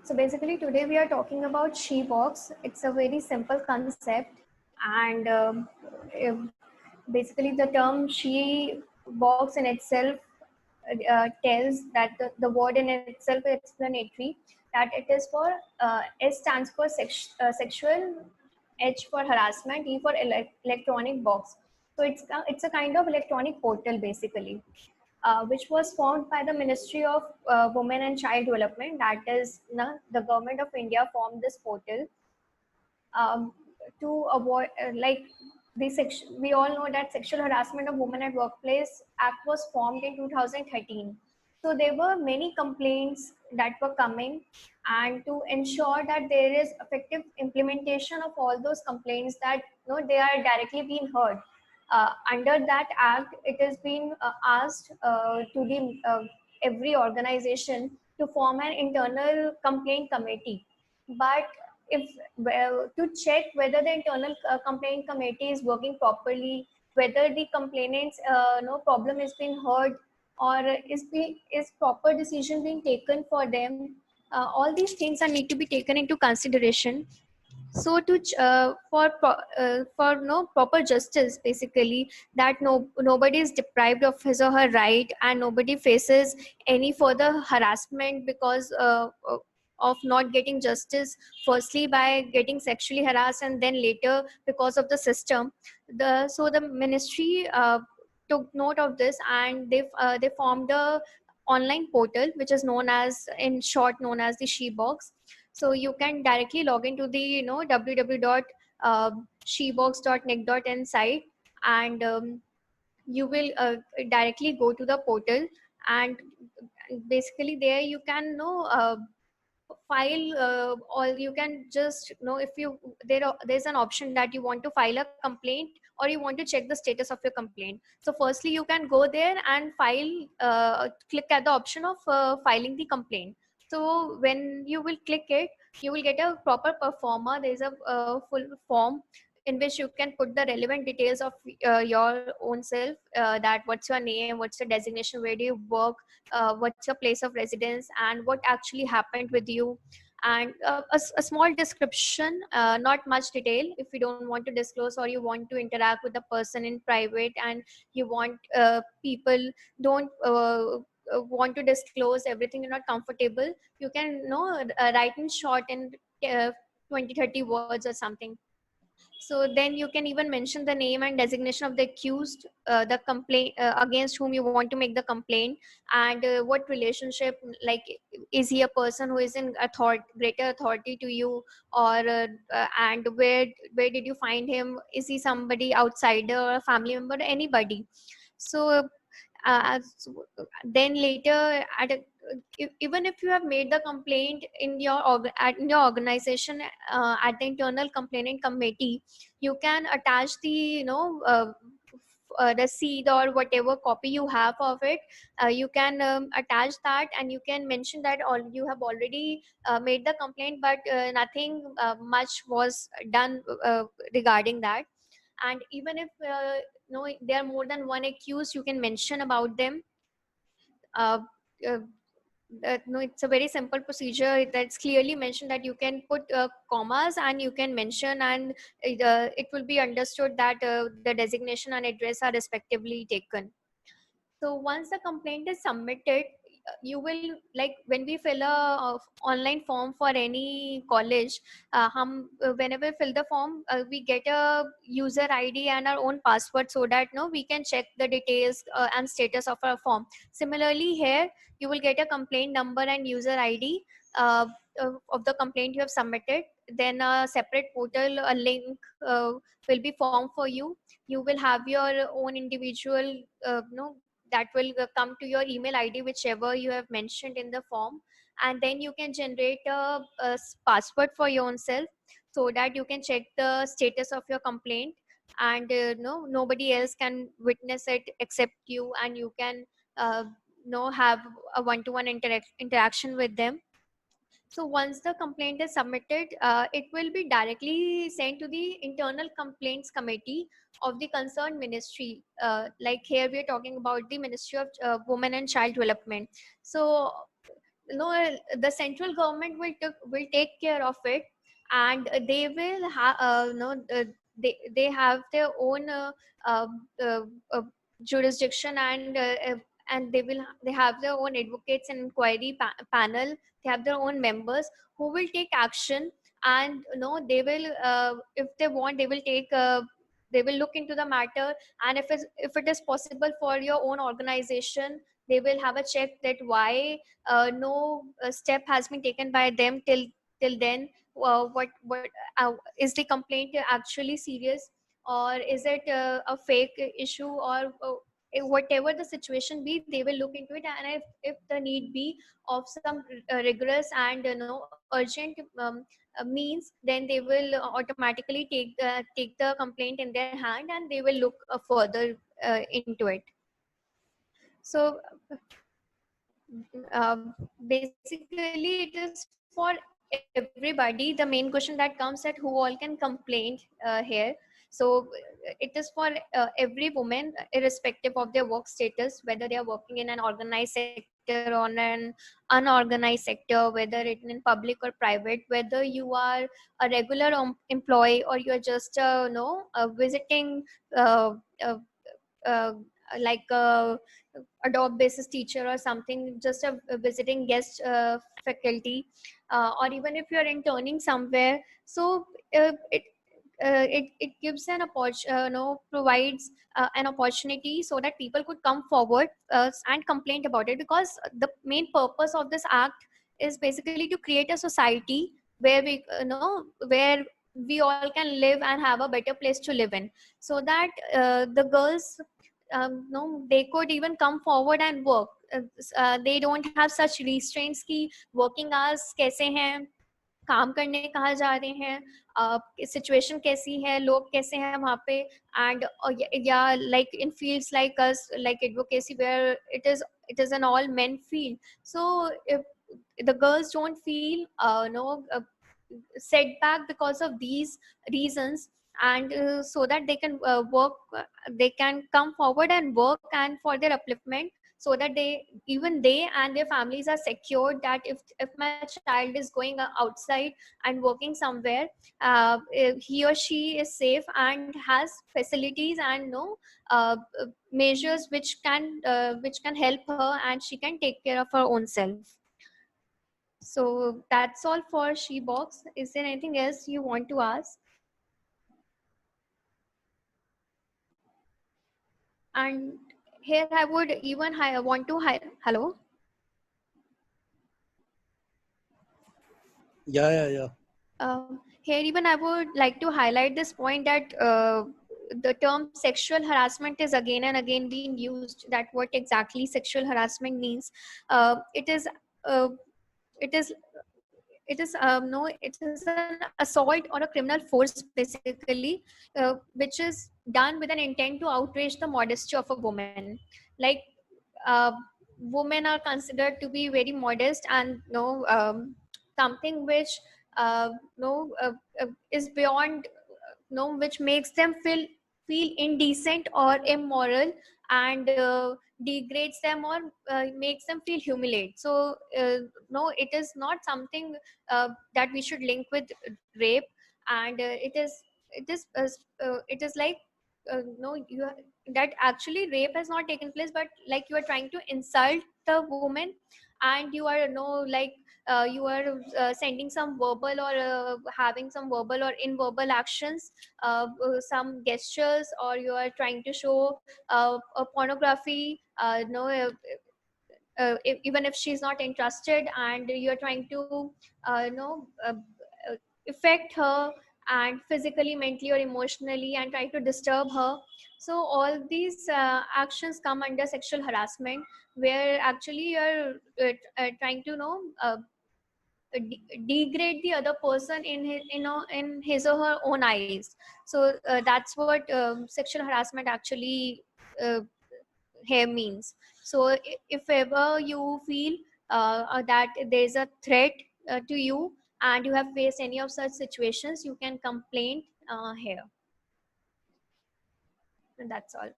So basically today we are talking about SheBox. It's a very simple concept, and basically the term SheBox in itself tells that the word in itself is explanatory, that it is for S stands for sexual, H for harassment, E for electronic box. So it's a kind of electronic portal basically, which was formed by the Ministry of Women and Child Development. That is, the government of India formed this portal um, to avoid we all know that Sexual Harassment of Women at Workplace Act was formed in 2013. So there were many complaints that were coming, and to ensure that there is effective implementation of all those complaints, that they are directly being heard. Under that act, it has been asked to the every organization to form an internal complaint committee. But if to check whether the internal complaint committee is working properly, whether the complainant's no problem is being heard, or is proper decision being taken for them. All these things are need to be taken into consideration. So for no proper justice, basically, that nobody is deprived of his or her right, and nobody faces any further harassment because of not getting justice, firstly by getting sexually harassed, and then later because of the system. The ministry took note of this, and they formed a online portal, which is known as, in short, known as the SheBox. So you can directly log into the www.shebox.nic.in site, and you will directly go to the portal, and basically there you can file, or you can just if there's an option that you want to file a complaint, or you want to check the status of your complaint. So firstly you can go there and click at the option of filing the complaint. So when you will click it, you will get a proper performer. There's a full form in which you can put the relevant details of your own self, that what's your name, what's your designation, where do you work, what's your place of residence, and what actually happened with you, and a small description, not much detail. If you don't want to disclose, or you want to interact with the person in private, and you want people don't want to disclose everything, you're not comfortable, you can write in short in uh, 20-30 words or something. So then you can even mention the name and designation of the accused, the complaint, against whom you want to make the complaint, and what relationship, like, is he a person who is in greater authority to you, or and where did you find him? Is he somebody outsider, or a family member, or anybody? So then later, even if you have made the complaint in in your organization, at the internal complaining committee, you can attach the receipt or whatever copy you have of it. You can attach that, and you can mention that all you have already made the complaint, but nothing much was done regarding that. And even if there are more than one accused, you can mention about them. uh, uh, no, it's a very simple procedure that's clearly mentioned, that you can put commas, and you can mention, and it will be understood that the designation and address are respectively taken. So once the complaint is submitted, you will, like, when we fill online form for any college, whenever we fill the form, we get a user ID and our own password, so that we can check the details and status of our form. Similarly here, you will get a complaint number and user ID uh, of the complaint you have submitted. Then a separate portal, a link will be formed for you. You will have your own individual that will come to your email ID, whichever you have mentioned in the form. And then you can generate a password for your own self, so that you can check the status of your complaint, and no nobody else can witness it except you, and you can have a one-to-one interaction with them. So once the complaint is submitted, it will be directly sent to the internal complaints committee of the concerned ministry. Like here we are talking about the Ministry of Women and Child Development. So no, the central government will take care of it, and they will have no they have their own uh, uh, uh, jurisdiction, and they have their own advocates and inquiry panel. They have their own members who will take action, and they will, if they want, they will look into the matter, and if it is possible for your own organization, they will have a check that why no step has been taken by them till then. What is the complaint actually serious, or is it a fake issue, or whatever the situation be, they will look into it, and if the need be of some rigorous and urgent means, then they will automatically take the complaint in their hand, and they will look further into it. So basically it is for everybody. The main question that comes at who all can complain here. So it is for every woman, irrespective of their work status, whether they are working in an organized sector or an unorganized sector, whether it in public or private, whether you are a regular employee, or you are just a visiting uh, uh, uh, like a job basis teacher or something, just a visiting guest faculty, or even if you're interning somewhere. So it gives an opportunity, provides an opportunity so that people could come forward and complain about it, because the main purpose of this act is basically to create a society where where we all can live and have a better place to live in, so that the girls, no, they could even come forward and work. They don't have such restraints ki working hours कैसे हैं, काम करने कहाँ जा रहे हैं, situation कैसी है, लोग कैसे हैं वहाँ पे, एंड या like in fields like us, like advocacy, where it is an all men field. So if the girls don't feel no set back because of these reasons, and so that they can work, they can come forward and work, and for their upliftment, so that even they and their families are secured, that if my child is going outside and working somewhere, he or she is safe and has facilities and no measures which can help her, and she can take care of her own self. So that's all for Shebox. Is there anything else you want to ask? And here I would even want to hello. Yeah. Here even I would like to highlight this point that the term sexual harassment is again and again being used. That what exactly sexual harassment means? It is. Uh, it is it is no it is an assault or a criminal force basically, which is done with an intent to outrage the modesty of a woman. Like uh, women are considered to be very modest, and something which no is beyond, no, which makes them feel indecent or immoral, and degrades them, or makes them feel humiliated. So no, it is not something that we should link with rape, and it is like no you that actually rape has not taken place, but like you are trying to insult the woman, and you are no like you are sending some verbal or having some verbal or in-verbal actions, some gestures, or you are trying to show a pornography, no even if she's not interested, and you're trying to affect her, and physically, mentally, or emotionally, and try to disturb her. So all these actions come under sexual harassment, where actually you're trying to degrade the other person in his, in his or her own eyes. So that's what sexual harassment actually uh, here means. So if ever you feel that there's a threat to you, and you have faced any of such situations, you can complain here. And that's all.